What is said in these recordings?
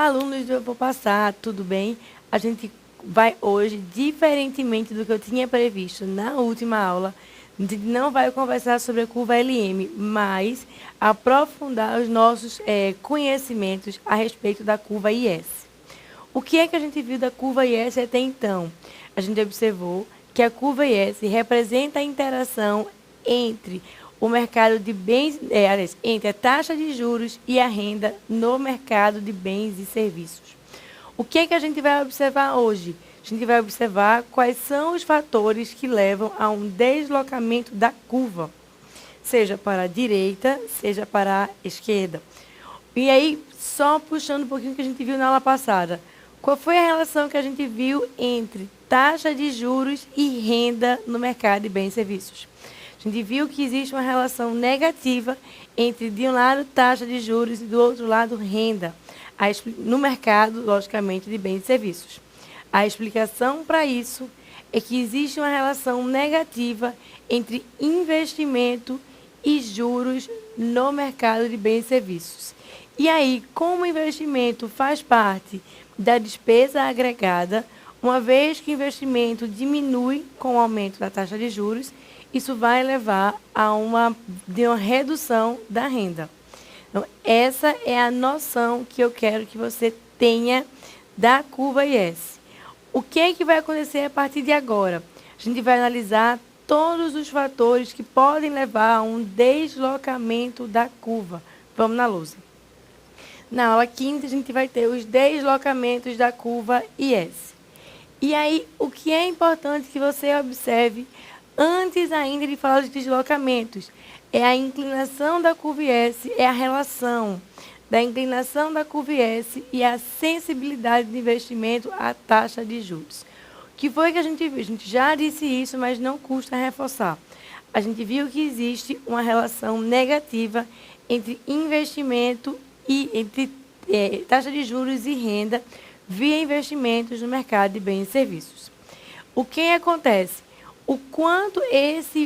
Olá, alunos do Eu Vou Passar, tudo bem? A gente vai hoje, diferentemente do que eu tinha previsto na última aula, a gente não vai conversar sobre a curva LM, mas aprofundar os nossos conhecimentos a respeito da curva IS. O que é que a gente viu da curva IS até então? A gente observou que a curva IS representa a interação entre o mercado de bens, entre a taxa de juros e a renda no mercado de bens e serviços. O que é que a gente vai observar hoje? A gente vai observar quais são os fatores que levam a um deslocamento da curva, seja para a direita, seja para a esquerda. E aí, só puxando um pouquinho o que a gente viu na aula passada, qual foi a relação que a gente viu entre taxa de juros e renda no mercado de bens e serviços? A gente viu que existe uma relação negativa entre, de um lado, taxa de juros e, do outro lado, renda, no mercado, logicamente, de bens e serviços. A explicação para isso é que existe uma relação negativa entre investimento e juros no mercado de bens e serviços. E aí, como o investimento faz parte da despesa agregada, uma vez que o investimento diminui com o aumento da taxa de juros, isso vai levar a uma redução da renda. Então, essa é a noção que eu quero que você tenha da curva IS. O que é que vai acontecer a partir de agora? A gente vai analisar todos os fatores que podem levar a um deslocamento da curva. Vamos na lousa. Na aula 5ª, a gente vai ter os deslocamentos da curva IS. E aí, o que é importante que você observe, antes ainda de falar dos deslocamentos, é a inclinação da curva IS, é a relação da inclinação da curva IS e a sensibilidade de investimento à taxa de juros. O que foi que a gente viu? A gente já disse isso, mas não custa reforçar. A gente viu que existe uma relação negativa entre investimento e entre taxa de juros e renda via investimentos no mercado de bens e serviços. O que acontece? O quanto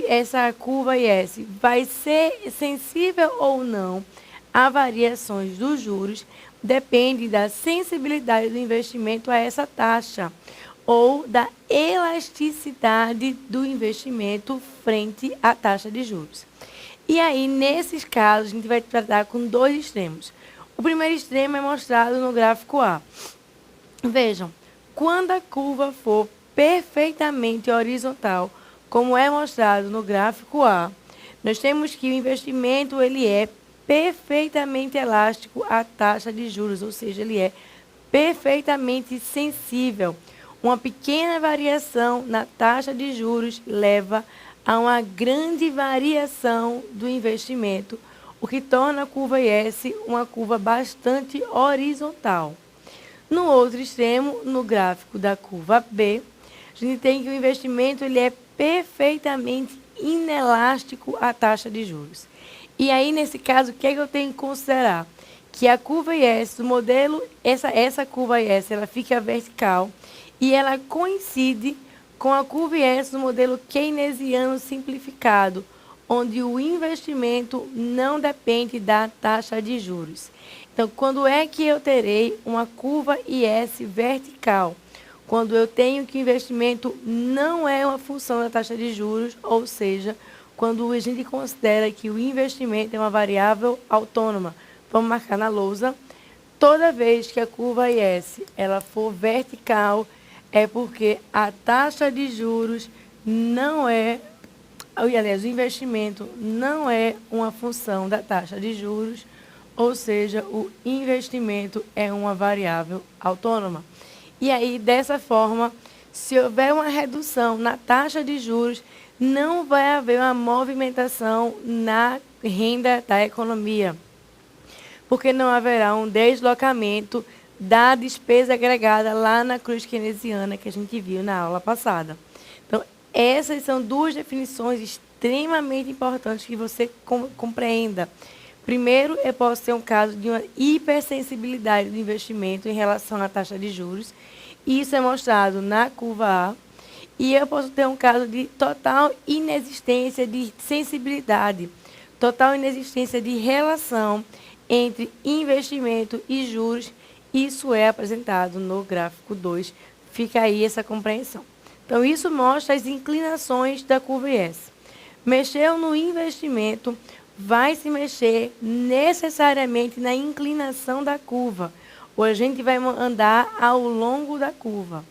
essa curva IS vai ser sensível ou não a variações dos juros depende da sensibilidade do investimento a essa taxa ou da elasticidade do investimento frente à taxa de juros. E aí, nesses casos, a gente vai tratar com dois extremos. O primeiro extremo é mostrado no gráfico A. Vejam, quando a curva for perfeitamente horizontal, como é mostrado no gráfico A, nós temos que o investimento ele é perfeitamente elástico à taxa de juros, ou seja, ele é perfeitamente sensível. Uma pequena variação na taxa de juros leva a uma grande variação do investimento, o que torna a curva IS uma curva bastante horizontal. No outro extremo, no gráfico da curva B, a gente tem que o investimento ele é perfeitamente inelástico à taxa de juros. E aí, nesse caso, o que é que eu tenho que considerar? Que a curva IS do modelo, essa curva IS, ela fica vertical e ela coincide com a curva IS do modelo keynesiano simplificado, onde o investimento não depende da taxa de juros. Então, quando é que eu terei uma curva IS vertical? Quando eu tenho que o investimento não é uma função da taxa de juros, ou seja, quando a gente considera que o investimento é uma variável autônoma. Vamos marcar na lousa. Toda vez que a curva IS ela for vertical, é porque a taxa de juros não é, aliás, o investimento não é uma função da taxa de juros, ou seja, o investimento é uma variável autônoma. E aí, dessa forma, se houver uma redução na taxa de juros, não vai haver uma movimentação na renda da economia, porque não haverá um deslocamento da despesa agregada lá na cruz keynesiana que a gente viu na aula passada. Então, essas são duas definições extremamente importantes que você compreenda. Primeiro, eu posso ter um caso de uma hipersensibilidade do investimento em relação à taxa de juros. Isso é mostrado na curva A. E eu posso ter um caso de total inexistência de sensibilidade, total inexistência de relação entre investimento e juros Isso é apresentado no gráfico 2. Fica aí essa compreensão. Então, isso mostra as inclinações da curva IS. Mexeu no investimento, vai se mexer necessariamente na inclinação da curva, ou a gente vai andar ao longo da curva.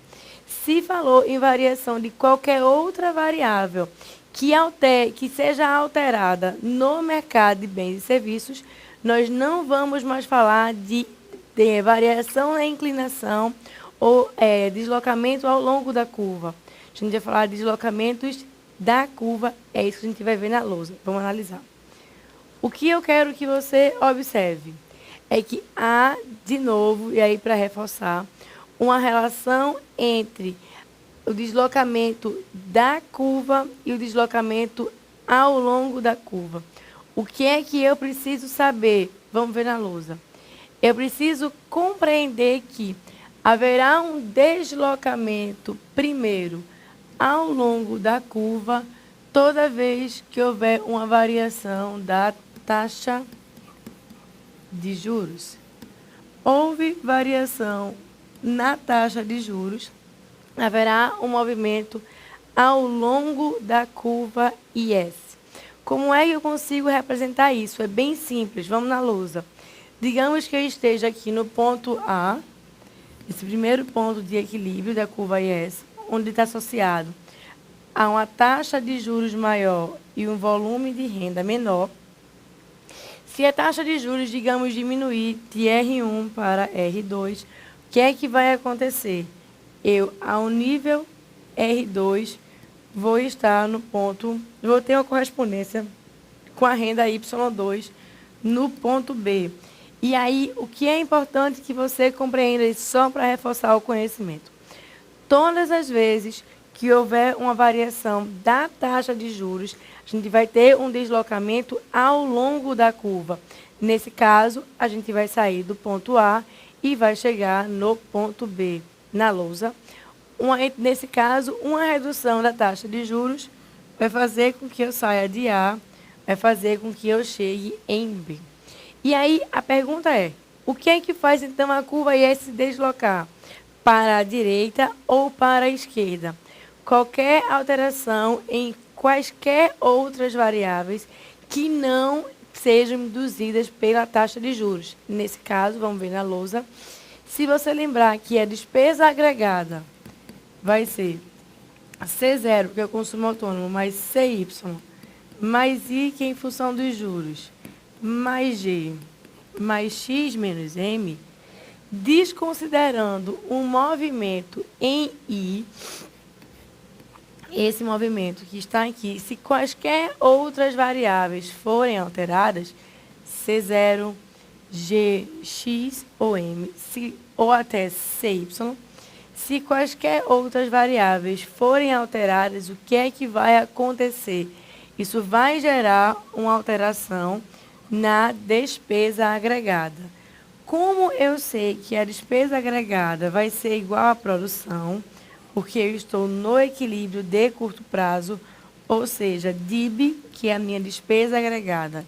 Se falou em variação de qualquer outra variável que seja alterada no mercado de bens e serviços, nós não vamos mais falar de variação na inclinação ou deslocamento ao longo da curva. A gente vai falar de deslocamentos da curva, é isso que a gente vai ver na lousa. Vamos analisar. O que eu quero que você observe é que há, de novo, e aí para reforçar, uma relação entre o deslocamento da curva e o deslocamento ao longo da curva. O que é que eu preciso saber? Vamos ver na lousa. Eu preciso compreender que haverá um deslocamento, primeiro, ao longo da curva, toda vez que houver uma variação da taxa de juros. Houve variação na taxa de juros, haverá um movimento ao longo da curva IS. Como é que eu consigo representar isso? É bem simples, vamos na lousa. Digamos que eu esteja aqui no ponto A, esse primeiro ponto de equilíbrio da curva IS, onde está associado a uma taxa de juros maior e um volume de renda menor. Se a taxa de juros, digamos, diminuir de R1 para R2, o que é que vai acontecer? Eu, ao nível R2, vou estar no ponto, vou ter uma correspondência com a renda Y2 no ponto B. E aí, o que é importante que você compreenda isso só para reforçar o conhecimento? Todas as vezes que houver uma variação da taxa de juros, a gente vai ter um deslocamento ao longo da curva. Nesse caso, a gente vai sair do ponto A e vai chegar no ponto B, na lousa. Nesse caso, uma redução da taxa de juros vai fazer com que eu saia de A, vai fazer com que eu chegue em B. E aí, a pergunta é, o que é que faz, então, a curva IS se deslocar? Para a direita ou para a esquerda? Qualquer alteração em quaisquer outras variáveis que não sejam induzidas pela taxa de juros. Nesse caso, vamos ver na lousa. Se você lembrar que a despesa agregada vai ser C0, que é o consumo autônomo, mais CY, mais I, que é em função dos juros, mais G, mais X menos M, desconsiderando um movimento em I, esse movimento que está aqui, se quaisquer outras variáveis forem alteradas, C0, G, X ou M, ou até CY, se quaisquer outras variáveis forem alteradas, o que é que vai acontecer? Isso vai gerar uma alteração na despesa agregada. Como eu sei que a despesa agregada vai ser igual à produção, porque eu estou no equilíbrio de curto prazo, ou seja, DIB, que é a minha despesa agregada,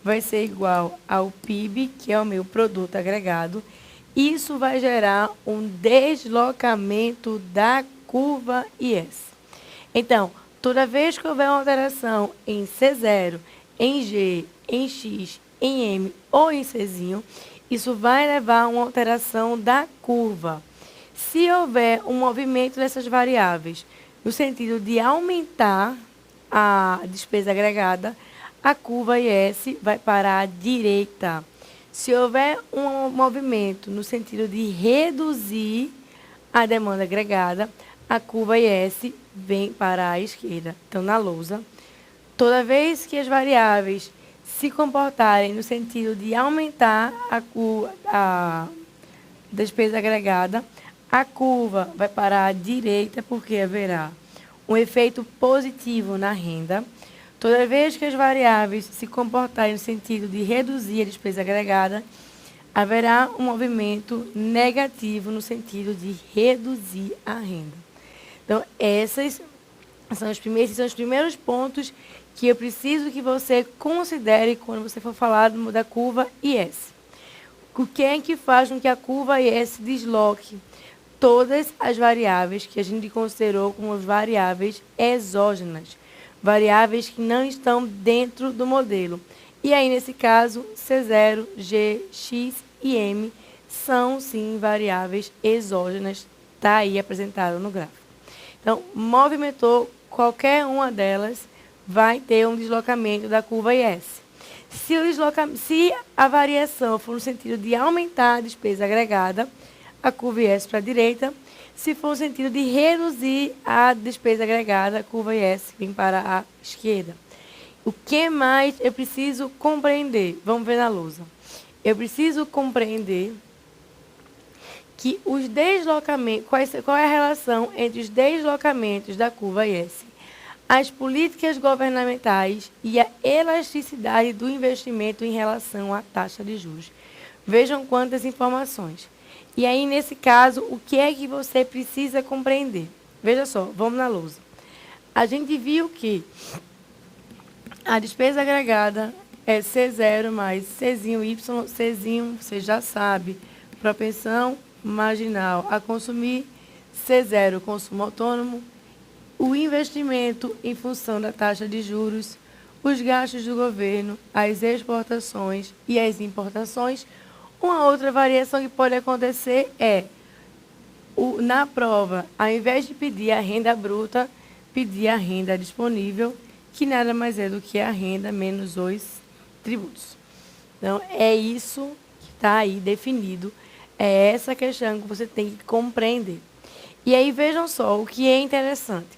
vai ser igual ao PIB, que é o meu produto agregado. Isso vai gerar um deslocamento da curva IS. Então, toda vez que houver uma alteração em C0, em G, em X, em M ou em Czinho, isso vai levar a uma alteração da curva. Se houver um movimento dessas variáveis no sentido de aumentar a despesa agregada, a curva IS vai para a direita. Se houver um movimento no sentido de reduzir a demanda agregada, a curva IS vem para a esquerda. Então, na lousa, toda vez que as variáveis se comportarem no sentido de aumentar a despesa agregada, a curva vai para a direita, porque haverá um efeito positivo na renda. Toda vez que as variáveis se comportarem no sentido de reduzir a despesa agregada, haverá um movimento negativo no sentido de reduzir a renda. Então, esses são os primeiros pontos que eu preciso que você considere quando você for falar da curva IS. O que é que faz com que a curva IS desloque todas as variáveis que a gente considerou como variáveis exógenas, variáveis que não estão dentro do modelo. E aí, nesse caso, C0, G, X e M são, sim, variáveis exógenas, está aí apresentado no gráfico. Então, movimentou qualquer uma delas, vai ter um deslocamento da curva IS. Se a variação for no sentido de aumentar a despesa agregada, a curva IS para a direita. Se for no sentido de reduzir a despesa agregada, a curva IS vem para a esquerda. O que mais eu preciso compreender? Vamos ver na lousa. Eu preciso compreender que os deslocamentos, qual é a relação entre os deslocamentos da curva IS, as políticas governamentais e a elasticidade do investimento em relação à taxa de juros. Vejam quantas informações. E aí, nesse caso, o que é que você precisa compreender? Veja só, vamos na lousa. A gente viu que a despesa agregada é C0 mais Czinho Y, Czinho, você já sabe, propensão marginal a consumir, C0, consumo autônomo, o investimento em função da taxa de juros, os gastos do governo, as exportações e as importações. Uma outra variação que pode acontecer é, na prova, ao invés de pedir a renda bruta, pedir a renda disponível, que nada mais é do que a renda menos os tributos. Então, é isso que está aí definido, é essa questão que você tem que compreender. E aí, vejam só, o que é interessante.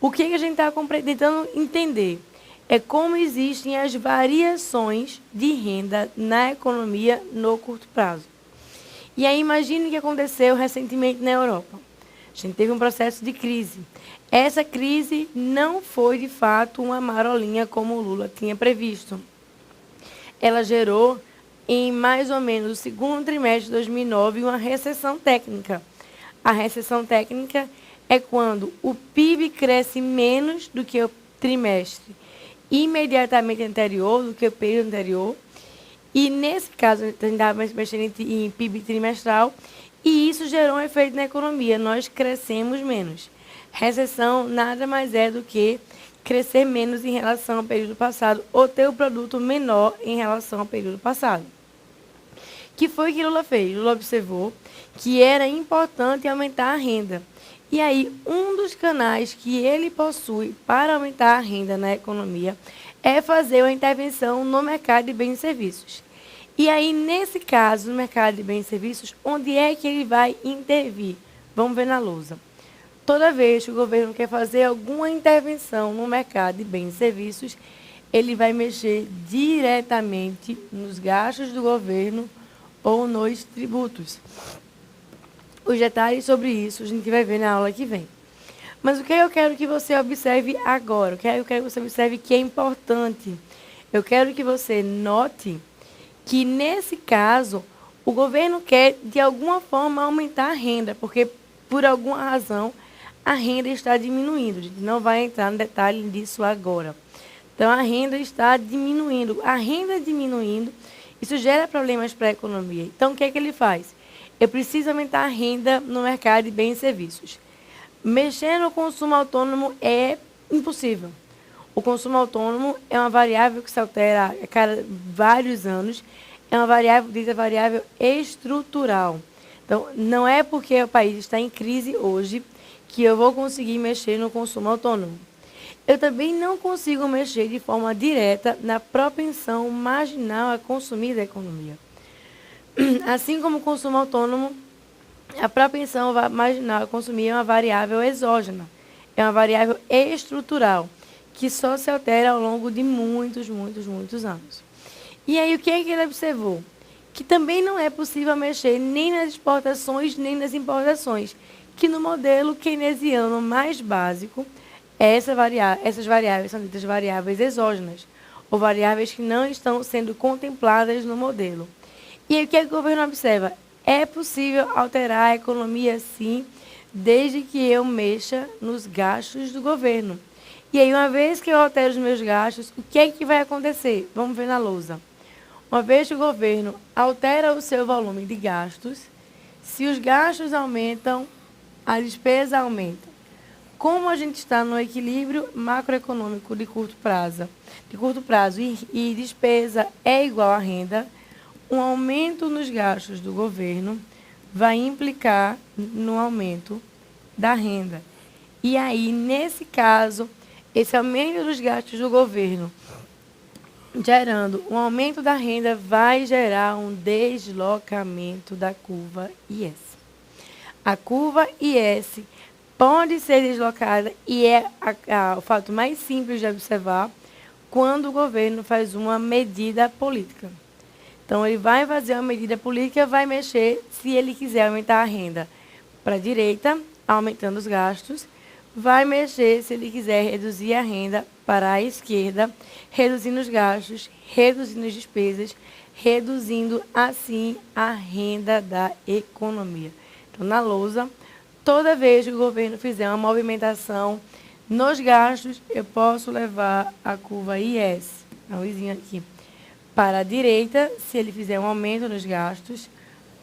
O que a gente está tentando entender é como existem as variações de renda na economia no curto prazo. E aí, imagine o que aconteceu recentemente na Europa. A gente teve um processo de crise. Essa crise não foi, de fato, uma marolinha como o Lula tinha previsto. Ela gerou, em mais ou menos o segundo trimestre de 2009, uma recessão técnica. A recessão técnica é quando o PIB cresce menos do que o trimestre imediatamente anterior, do que o período anterior. E, nesse caso, a gente estava mexendo em PIB trimestral, e isso gerou um efeito na economia. Nós crescemos menos. Recessão nada mais é do que crescer menos em relação ao período passado, ou ter o produto menor em relação ao período passado. Que foi o que Lula fez? Lula observou que era importante aumentar a renda. E aí, um dos canais que ele possui para aumentar a renda na economia é fazer uma intervenção no mercado de bens e serviços. E aí, nesse caso, no mercado de bens e serviços, onde é que ele vai intervir? Vamos ver na lousa. Toda vez que o governo quer fazer alguma intervenção no mercado de bens e serviços, ele vai mexer diretamente nos gastos do governo ou nos tributos. Os detalhes sobre isso a gente vai ver na aula que vem. Mas o que eu quero que você observe agora? O que eu quero que você observe que é importante? Eu quero que você note que, nesse caso, o governo quer, de alguma forma, aumentar a renda, porque, por alguma razão, a renda está diminuindo. A gente não vai entrar no detalhe disso agora. Então, a renda está diminuindo. A renda diminuindo, isso gera problemas para a economia. Então, o que é que ele faz? Eu preciso aumentar a renda no mercado de bens e serviços. Mexer no consumo autônomo é impossível. O consumo autônomo é uma variável que se altera a cada vários anos. É uma variável, diz a variável estrutural. Então, não é porque o país está em crise hoje que eu vou conseguir mexer no consumo autônomo. Eu também não consigo mexer de forma direta na propensão marginal a consumir da economia. Assim como o consumo autônomo, a propensão marginal a consumir é uma variável exógena, é uma variável estrutural, que só se altera ao longo de muitos anos. E aí, o que é que ele observou? Que também não é possível mexer nem nas exportações, nem nas importações, que no modelo keynesiano mais básico, essas variáveis são ditas variáveis exógenas, ou variáveis que não estão sendo contempladas no modelo. E aí, o que é que o governo observa? É possível alterar a economia, sim, desde que eu mexa nos gastos do governo. E aí, uma vez que eu altero os meus gastos, o que é que vai acontecer? Vamos ver na lousa. Uma vez que o governo altera o seu volume de gastos, se os gastos aumentam, a despesa aumenta. Como a gente está no equilíbrio macroeconômico de curto prazo e despesa é igual à renda, um aumento nos gastos do governo vai implicar no aumento da renda. E aí, nesse caso, esse aumento dos gastos do governo, gerando um aumento da renda, vai gerar um deslocamento da curva IS. A curva IS pode ser deslocada e é o fato mais simples de observar quando o governo faz uma medida política. Então, ele vai fazer uma medida política, vai mexer, se ele quiser aumentar a renda para a direita, aumentando os gastos, vai mexer se ele quiser reduzir a renda para a esquerda, reduzindo os gastos, reduzindo as despesas, reduzindo, assim, a renda da economia. Então, na lousa, toda vez que o governo fizer uma movimentação nos gastos, eu posso levar a curva IS, a luzinha aqui, para a direita, se ele fizer um aumento nos gastos,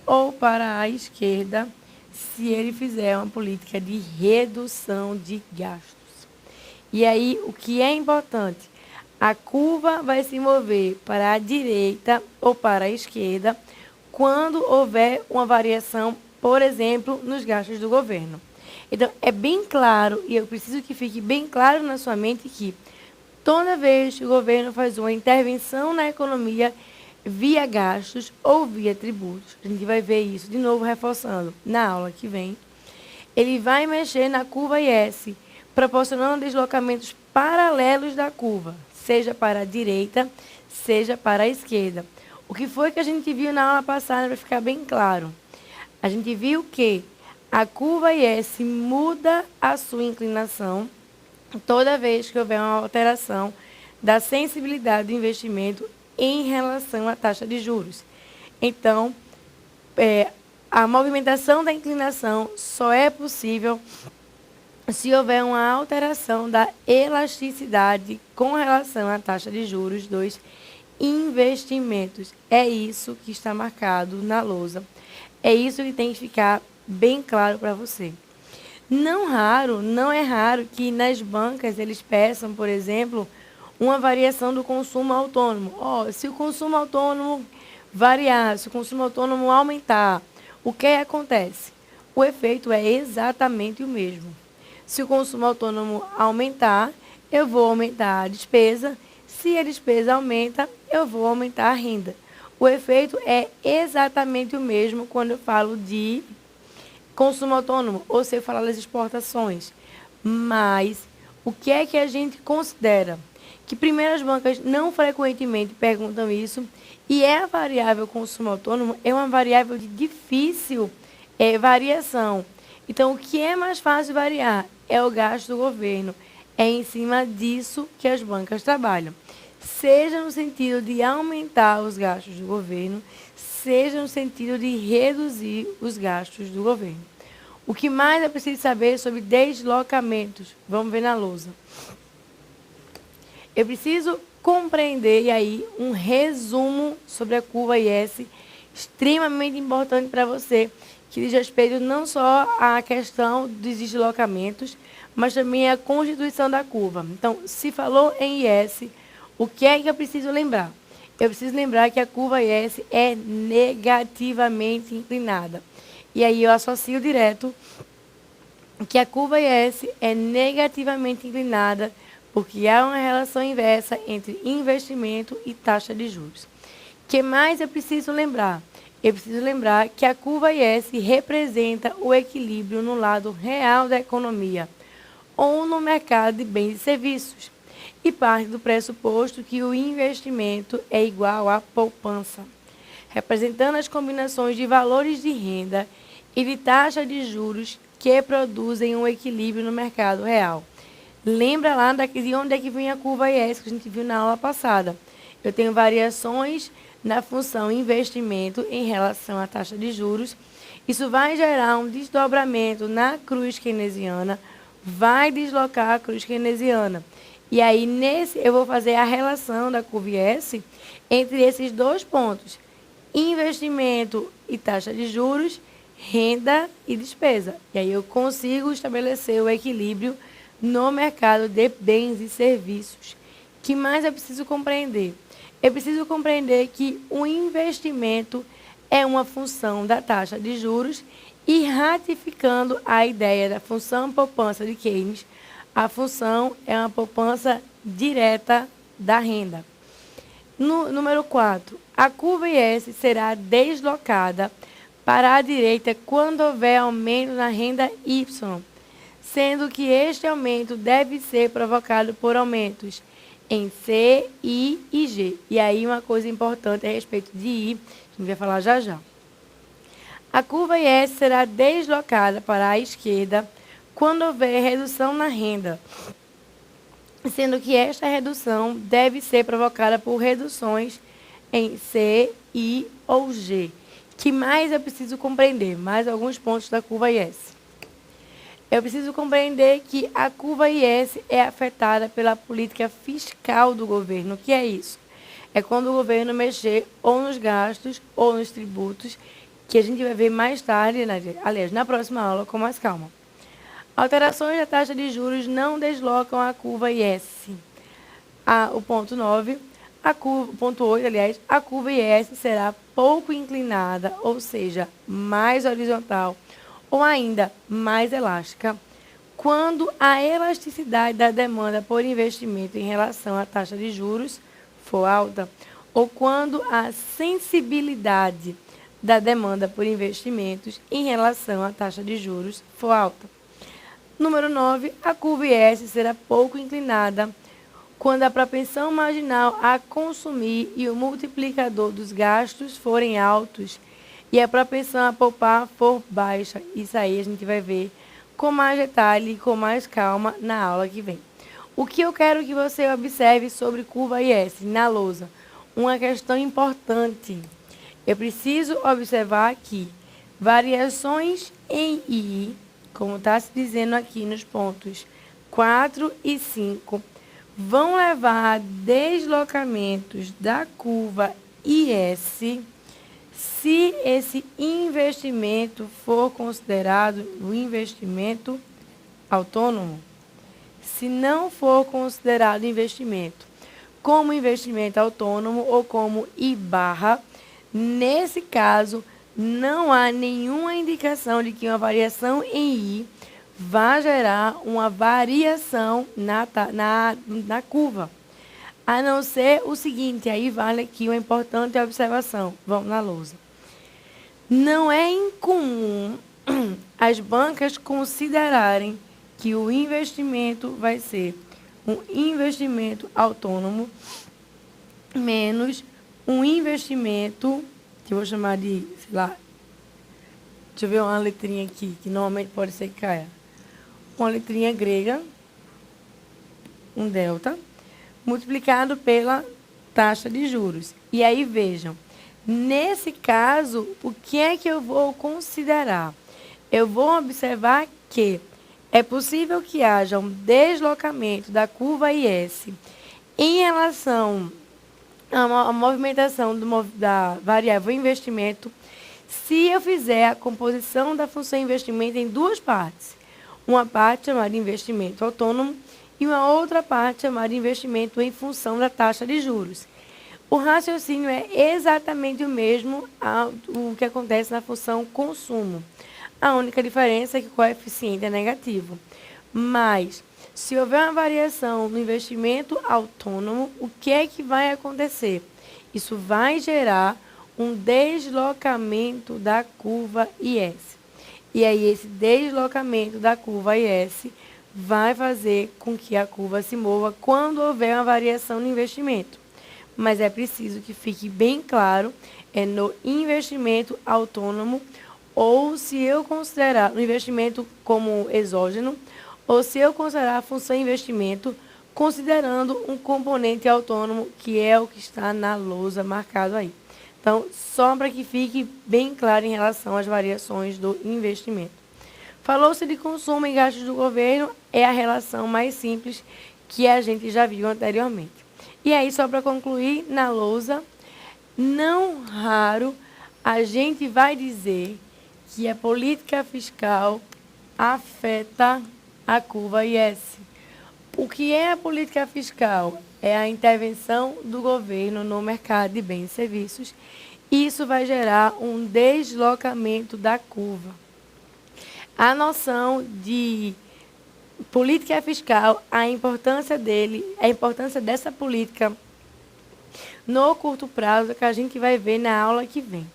ou para a esquerda, se ele fizer uma política de redução de gastos. E aí, o que é importante? A curva vai se mover para a direita ou para a esquerda quando houver uma variação, por exemplo, nos gastos do governo. Então, é bem claro, e eu preciso que fique bem claro na sua mente que toda vez que o governo faz uma intervenção na economia via gastos ou via tributos, a gente vai ver isso de novo reforçando na aula que vem, ele vai mexer na curva IS, proporcionando deslocamentos paralelos da curva, seja para a direita, seja para a esquerda. O que foi que a gente viu na aula passada, para ficar bem claro? A gente viu que a curva IS muda a sua inclinação toda vez que houver uma alteração da sensibilidade do investimento em relação à taxa de juros. Então, a movimentação da inclinação só é possível se houver uma alteração da elasticidade com relação à taxa de juros dos investimentos. É isso que está marcado na lousa. É isso que tem que ficar bem claro para você. Não é raro que nas bancas eles peçam, por exemplo, uma variação do consumo autônomo. Se o consumo autônomo variar, se o consumo autônomo aumentar, o que acontece? O efeito é exatamente o mesmo. Se o consumo autônomo aumentar, eu vou aumentar a despesa. Se a despesa aumenta, eu vou aumentar a renda. O efeito é exatamente o mesmo quando eu falo de consumo autônomo, ou se eu falar das exportações. Mas o que é que a gente considera? Que primeiro as bancas não frequentemente perguntam isso, e a variável consumo autônomo é uma variável de difícil variação. Então, o que é mais fácil variar é o gasto do governo. É em cima disso que as bancas trabalham. Seja no sentido de aumentar os gastos do governo, seja no sentido de reduzir os gastos do governo. O que mais é preciso saber sobre deslocamentos? Vamos ver na lousa. Eu preciso compreender, e aí, um resumo sobre a curva IS, extremamente importante para você, que diz respeito não só à questão dos deslocamentos, mas também à constituição da curva. Então, se falou em IS, o que é que eu preciso lembrar? Eu preciso lembrar que a curva IS é negativamente inclinada. E aí eu associo direto que a curva IS é negativamente inclinada porque há uma relação inversa entre investimento e taxa de juros. O que mais eu preciso lembrar? Eu preciso lembrar que a curva IS representa o equilíbrio no lado real da economia ou no mercado de bens e serviços, e parte do pressuposto que o investimento é igual à poupança, representando as combinações de valores de renda e de taxa de juros que produzem um equilíbrio no mercado real. Lembra lá de onde é que vem a curva IS, que a gente viu na aula passada. Eu tenho variações na função investimento em relação à taxa de juros. Isso vai gerar um desdobramento na cruz keynesiana, vai deslocar a cruz keynesiana. E aí, eu vou fazer a relação da curva IS entre esses dois pontos. Investimento e taxa de juros, renda e despesa. E aí eu consigo estabelecer o equilíbrio no mercado de bens e serviços. O que mais eu preciso compreender? Eu preciso compreender que o investimento é uma função da taxa de juros e ratificando a ideia da função poupança de Keynes, a função é uma poupança direta da renda. Número 4. A curva IS será deslocada para a direita quando houver aumento na renda Y, sendo que este aumento deve ser provocado por aumentos em C, I e G. E aí uma coisa importante a respeito de I, que a gente vai falar já já. A curva IS será deslocada para a esquerda quando houver redução na renda, sendo que esta redução deve ser provocada por reduções em C, I ou G. Que mais eu preciso compreender? Mais alguns pontos da curva IS. Eu preciso compreender que a curva IS é afetada pela política fiscal do governo. O que é isso? É quando o governo mexer ou nos gastos ou nos tributos, que a gente vai ver mais tarde, aliás, na próxima aula, com mais calma. Alterações da taxa de juros não deslocam a curva IS. O ponto 9, o ponto 8, aliás, a curva IS será pouco inclinada, ou seja, mais horizontal, ou ainda mais elástica, quando a elasticidade da demanda por investimento em relação à taxa de juros for alta, ou quando a sensibilidade da demanda por investimentos em relação à taxa de juros for alta. Número 9, a curva IS será pouco inclinada quando a propensão marginal a consumir e o multiplicador dos gastos forem altos e a propensão a poupar for baixa. Isso aí a gente vai ver com mais detalhe e com mais calma na aula que vem. O que eu quero que você observe sobre curva IS na lousa? Uma questão importante. Eu preciso observar aqui variações em I, como está se dizendo aqui nos pontos 4 e 5, vão levar a deslocamentos da curva IS se esse investimento for considerado um investimento autônomo. Se não for considerado investimento como investimento autônomo ou como I barra, nesse caso, não há nenhuma indicação de que uma variação em I vai gerar uma variação na curva. A não ser o seguinte, aí vale aqui uma importante observação. Vamos na lousa. Não é incomum as bancas considerarem que o investimento vai ser um investimento autônomo menos um investimento, que eu vou chamar de, sei lá, deixa eu ver uma letrinha aqui, que normalmente pode ser que caia. Uma letrinha grega, um delta, multiplicado pela taxa de juros. E aí, vejam, nesse caso, o que é que eu vou considerar? Eu vou observar que é possível que haja um deslocamento da curva IS em relação à movimentação da variável investimento se eu fizer a composição da função investimento em duas partes. Uma parte chamada de investimento autônomo e uma outra parte chamada de investimento em função da taxa de juros. O raciocínio é exatamente o mesmo o que acontece na função consumo. A única diferença é que o coeficiente é negativo. Mas, se houver uma variação no investimento autônomo, o que é que vai acontecer? Isso vai gerar um deslocamento da curva IS. E aí, esse deslocamento da curva IS vai fazer com que a curva se mova quando houver uma variação no investimento. Mas é preciso que fique bem claro, é no investimento autônomo, ou se eu considerar o investimento como exógeno, ou se eu considerar a função investimento, considerando um componente autônomo, que é o que está na lousa marcado aí. Então, só para que fique bem claro em relação às variações do investimento. Falou-se de consumo e gastos do governo, é a relação mais simples que a gente já viu anteriormente. E aí, só para concluir, na lousa, não raro a gente vai dizer que a política fiscal afeta a curva IS. O que é a política fiscal? É a intervenção do governo no mercado de bens e serviços. Isso vai gerar um deslocamento da curva. A noção de política fiscal, a importância dessa política no curto prazo, que a gente vai ver na aula que vem.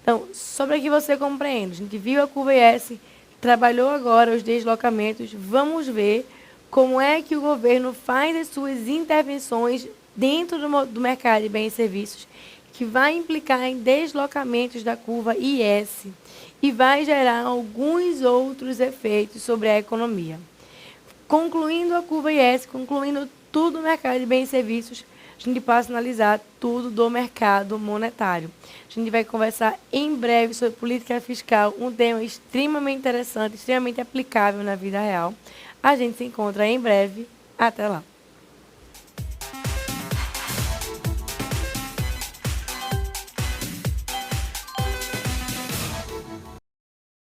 Então, só para que você compreenda, a gente viu a curva IS, trabalhou agora os deslocamentos, vamos ver como é que o governo faz as suas intervenções dentro do mercado de bens e serviços, que vai implicar em deslocamentos da curva IS e vai gerar alguns outros efeitos sobre a economia. Concluindo a curva IS, concluindo tudo no mercado de bens e serviços, a gente passa a analisar tudo do mercado monetário. A gente vai conversar em breve sobre política fiscal, um tema extremamente interessante, extremamente aplicável na vida real. A gente se encontra em breve. Até lá.